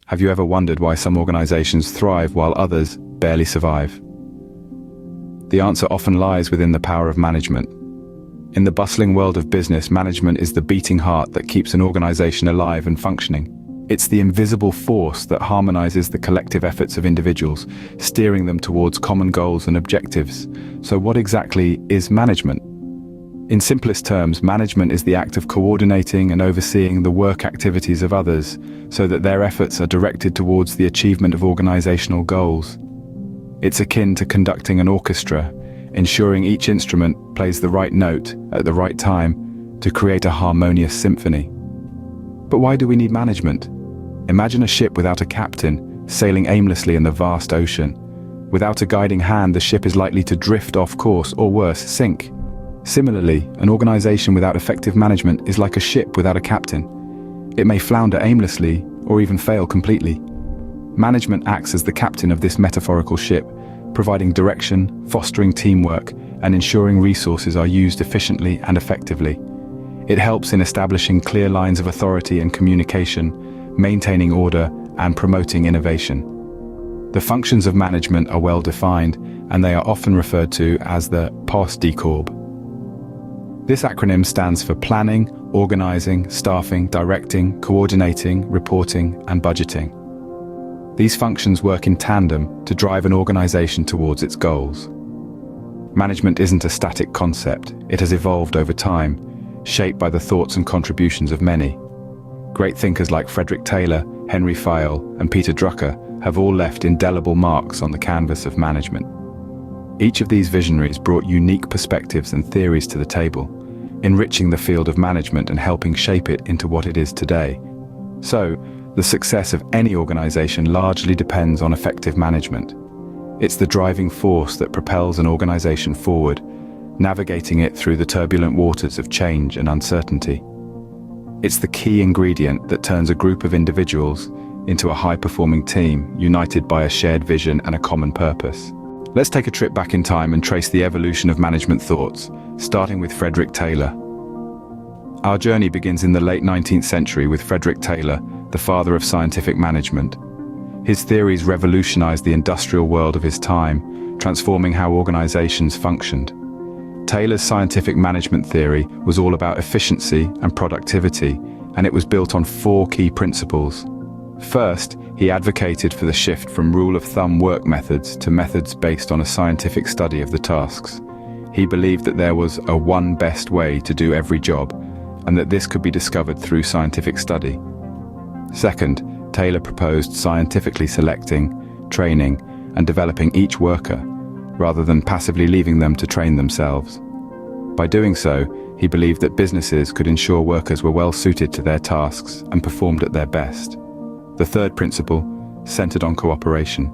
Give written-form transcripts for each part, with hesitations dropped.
Have you ever wondered why some organizations thrive while others barely survive? The answer often lies within the power of management. In the bustling world of business, management is the beating heart that keeps an organization alive and functioning. It's the invisible force that harmonizes the collective efforts of individuals, steering them towards common goals and objectives. So what exactly is management? In simplest terms, management is the act of coordinating and overseeing the work activities of others so that their efforts are directed towards the achievement of organizational goals. It's akin to conducting an orchestra, ensuring each instrument plays the right note at the right time to create a harmonious symphony. But why do we need management? Imagine a ship without a captain, sailing aimlessly in the vast ocean. Without a guiding hand, the ship is likely to drift off course, or worse, sink. Similarly, an organization without effective management is like a ship without a captain. It may flounder aimlessly, or even fail completely. Management acts as the captain of this metaphorical ship, providing direction, fostering teamwork, and ensuring resources are used efficiently and effectively. It helps in establishing clear lines of authority and communication, maintaining order, and promoting innovation. The functions of management are well defined, and they are often referred to as the POS DCORB. This acronym stands for planning, organizing, staffing, directing, coordinating, reporting, and budgeting. These functions work in tandem to drive an organization towards its goals. Management isn't a static concept. It has evolved over time, shaped by the thoughts and contributions of many. Great thinkers like Frederick Taylor, Henri Fayol, and Peter Drucker have all left indelible marks on the canvas of management. Each of these visionaries brought unique perspectives and theories to the table, enriching the field of management and helping shape it into what it is today. So, the success of any organization largely depends on effective management. It's the driving force that propels an organization forward, navigating it through the turbulent waters of change and uncertainty. It's the key ingredient that turns a group of individuals into a high-performing team, united by a shared vision and a common purpose. Let's take a trip back in time and trace the evolution of management thoughts, starting with Frederick Taylor. Our journey begins in the late 19th century with Frederick Taylor, the father of scientific management. His theories revolutionized the industrial world of his time, transforming how organizations functioned. Taylor's scientific management theory was all about efficiency and productivity, and it was built on 4 key principles. First, he advocated for the shift from rule-of-thumb work methods to methods based on a scientific study of the tasks. He believed that there was a one best way to do every job, and that this could be discovered through scientific study. Second, Taylor proposed scientifically selecting, training, and developing each worker, rather than passively leaving them to train themselves. By doing so, he believed that businesses could ensure workers were well suited to their tasks and performed at their best. The third principle centered on cooperation.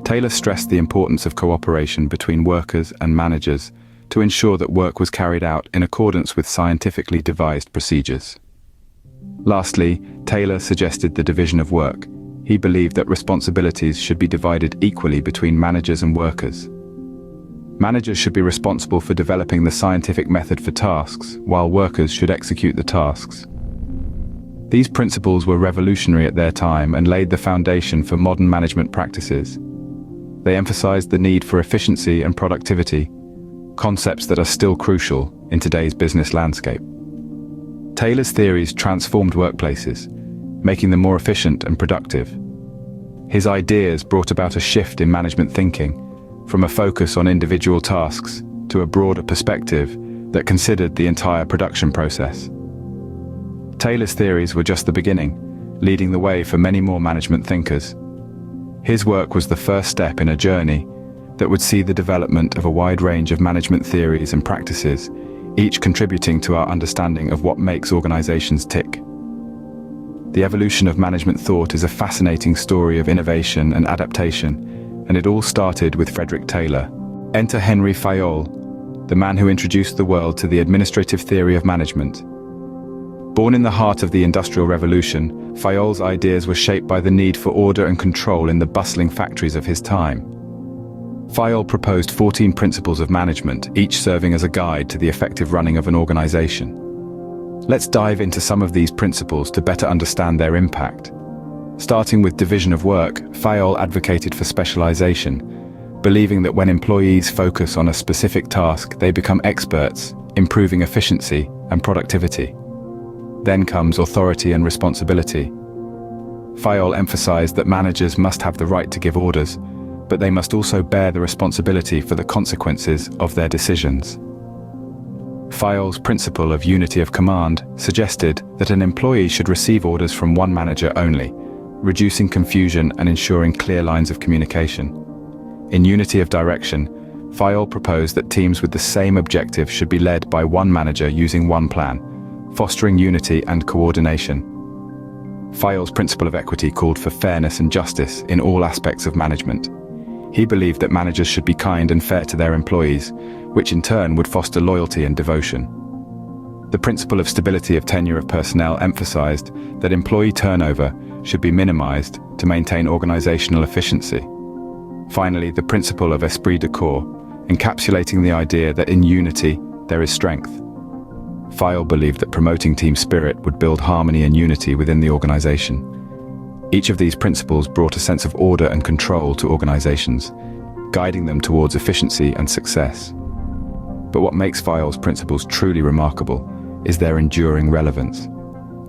Taylor stressed the importance of cooperation between workers and managers to ensure that work was carried out in accordance with scientifically devised procedures. Lastly, Taylor suggested the division of work. He believed that responsibilities should be divided equally between managers and workers. Managers should be responsible for developing the scientific method for tasks, while workers should execute the tasks. These principles were revolutionary at their time and laid the foundation for modern management practices. They emphasized the need for efficiency and productivity, concepts that are still crucial in today's business landscape. Taylor's theories transformed workplaces, making them more efficient and productive. His ideas brought about a shift in management thinking, from a focus on individual tasks to a broader perspective that considered the entire production process. Taylor's theories were just the beginning, leading the way for many more management thinkers. His work was the first step in a journey that would see the development of a wide range of management theories and practices, each contributing to our understanding of what makes organizations tick. The evolution of management thought is a fascinating story of innovation and adaptation, and it all started with Frederick Taylor. Enter Henri Fayol, the man who introduced the world to the administrative theory of management. Born in the heart of the Industrial Revolution, Fayol's ideas were shaped by the need for order and control in the bustling factories of his time. Fayol proposed 14 principles of management, each serving as a guide to the effective running of an organization. Let's dive into some of these principles to better understand their impact. Starting with division of work, Fayol advocated for specialization, believing that when employees focus on a specific task, they become experts, improving efficiency and productivity. Then comes authority and responsibility. Fayol emphasized that managers must have the right to give orders, but they must also bear the responsibility for the consequences of their decisions. Fayol's principle of unity of command suggested that an employee should receive orders from one manager only, reducing confusion and ensuring clear lines of communication. In unity of direction, Fayol proposed that teams with the same objective should be led by one manager using one plan, fostering unity and coordination. Fayol's principle of equity called for fairness and justice in all aspects of management. He believed that managers should be kind and fair to their employees, which in turn would foster loyalty and devotion. The principle of stability of tenure of personnel emphasized that employee turnover should be minimized to maintain organizational efficiency. Finally, the principle of esprit de corps, encapsulating the idea that in unity there is strength. Fayol believed that promoting team spirit would build harmony and unity within the organization. Each of these principles brought a sense of order and control to organizations, guiding them towards efficiency and success. But what makes Fayol's principles truly remarkable is their enduring relevance.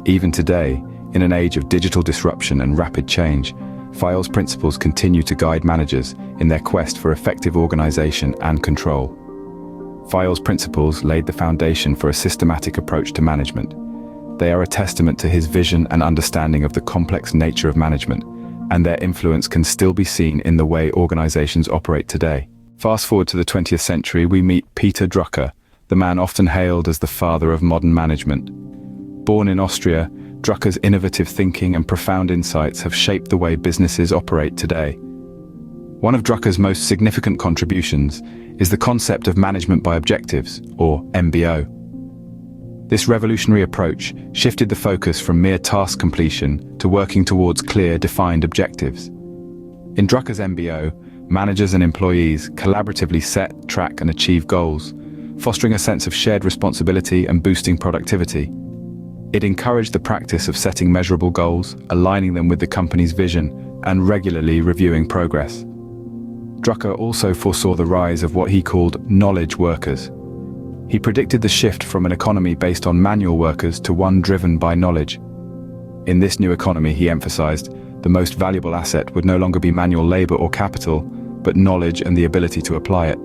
Even today, in an age of digital disruption and rapid change, Fayol's principles continue to guide managers in their quest for effective organization and control. Fayol's principles laid the foundation for a systematic approach to management. They are a testament to his vision and understanding of the complex nature of management, and their influence can still be seen in the way organizations operate today. Fast forward to the 20th century, we meet Peter Drucker, the man often hailed as the father of modern management. Born in Austria, Drucker's innovative thinking and profound insights have shaped the way businesses operate today. One of Drucker's most significant contributions is the concept of management by objectives, or MBO. This revolutionary approach shifted the focus from mere task completion to working towards clear, defined objectives. In Drucker's MBO, managers and employees collaboratively set, track, and achieve goals, fostering a sense of shared responsibility and boosting productivity. It encouraged the practice of setting measurable goals, aligning them with the company's vision, and regularly reviewing progress. Drucker also foresaw the rise of what he called knowledge workers. He predicted the shift from an economy based on manual workers to one driven by knowledge. In this new economy, he emphasized, the most valuable asset would no longer be manual labor or capital, but knowledge and the ability to apply it.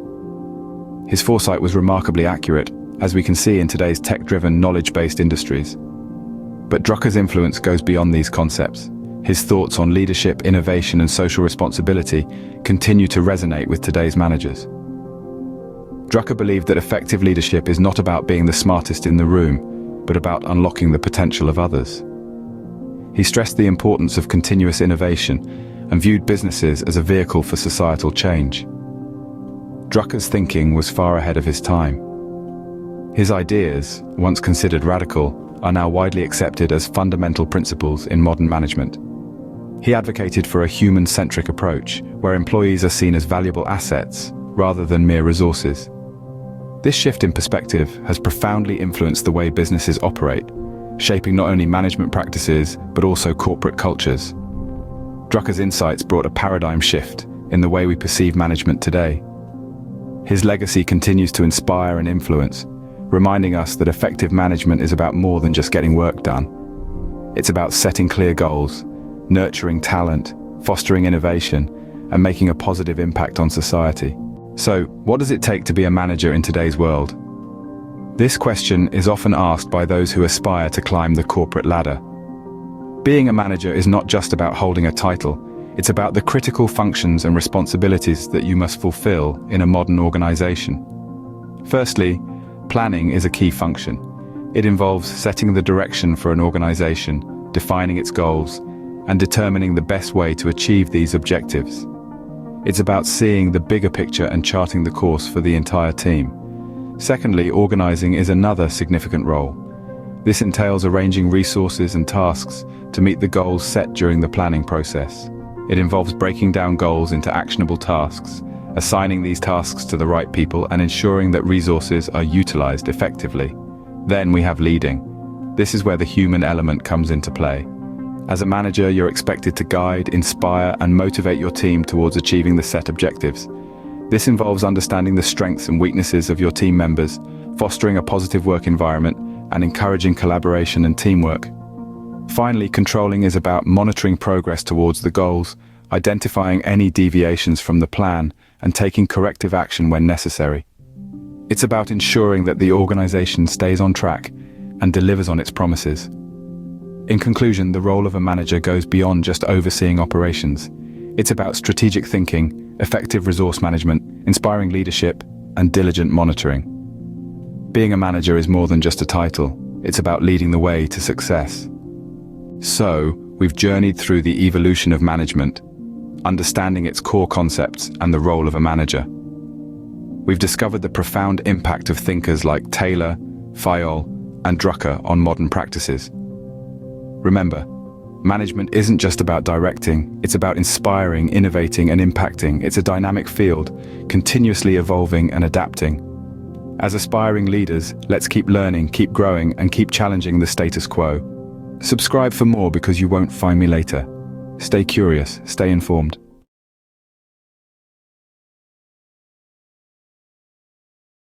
His foresight was remarkably accurate, as we can see in today's tech-driven, knowledge-based industries. But Drucker's influence goes beyond these concepts. His thoughts on leadership, innovation, and social responsibility continue to resonate with today's managers. Drucker believed that effective leadership is not about being the smartest in the room, but about unlocking the potential of others. He stressed the importance of continuous innovation and viewed businesses as a vehicle for societal change. Drucker's thinking was far ahead of his time. His ideas, once considered radical, are now widely accepted as fundamental principles in modern management. He advocated for a human-centric approach, where employees are seen as valuable assets rather than mere resources. This shift in perspective has profoundly influenced the way businesses operate, shaping not only management practices, but also corporate cultures. Drucker's insights brought a paradigm shift in the way we perceive management today. His legacy continues to inspire and influence, reminding us that effective management is about more than just getting work done. It's about setting clear goals, nurturing talent, fostering innovation, and making a positive impact on society. So, what does it take to be a manager in today's world? This question is often asked by those who aspire to climb the corporate ladder. Being a manager is not just about holding a title, it's about the critical functions and responsibilities that you must fulfill in a modern organization. Firstly, planning is a key function. It involves setting the direction for an organization, defining its goals, and determining the best way to achieve these objectives. It's about seeing the bigger picture and charting the course for the entire team. Secondly, organizing is another significant role. This entails arranging resources and tasks to meet the goals set during the planning process. It involves breaking down goals into actionable tasks, assigning these tasks to the right people, and ensuring that resources are utilized effectively. Then we have leading. This is where the human element comes into play. As a manager, you're expected to guide, inspire, and motivate your team towards achieving the set objectives. This involves understanding the strengths and weaknesses of your team members, fostering a positive work environment, and encouraging collaboration and teamwork. Finally, controlling is about monitoring progress towards the goals, identifying any deviations from the plan, and taking corrective action when necessary. It's about ensuring that the organization stays on track and delivers on its promises. In conclusion, the role of a manager goes beyond just overseeing operations. It's about strategic thinking, effective resource management, inspiring leadership, and diligent monitoring. Being a manager is more than just a title. It's about leading the way to success. So, we've journeyed through the evolution of management, understanding its core concepts and the role of a manager. We've discovered the profound impact of thinkers like Taylor, Fayol, and Drucker on modern practices. Remember, management isn't just about directing, it's about inspiring, innovating, and impacting. It's a dynamic field, continuously evolving and adapting. As aspiring leaders, let's keep learning, keep growing, and keep challenging the status quo. Subscribe for more because you won't find me later. Stay curious, stay informed.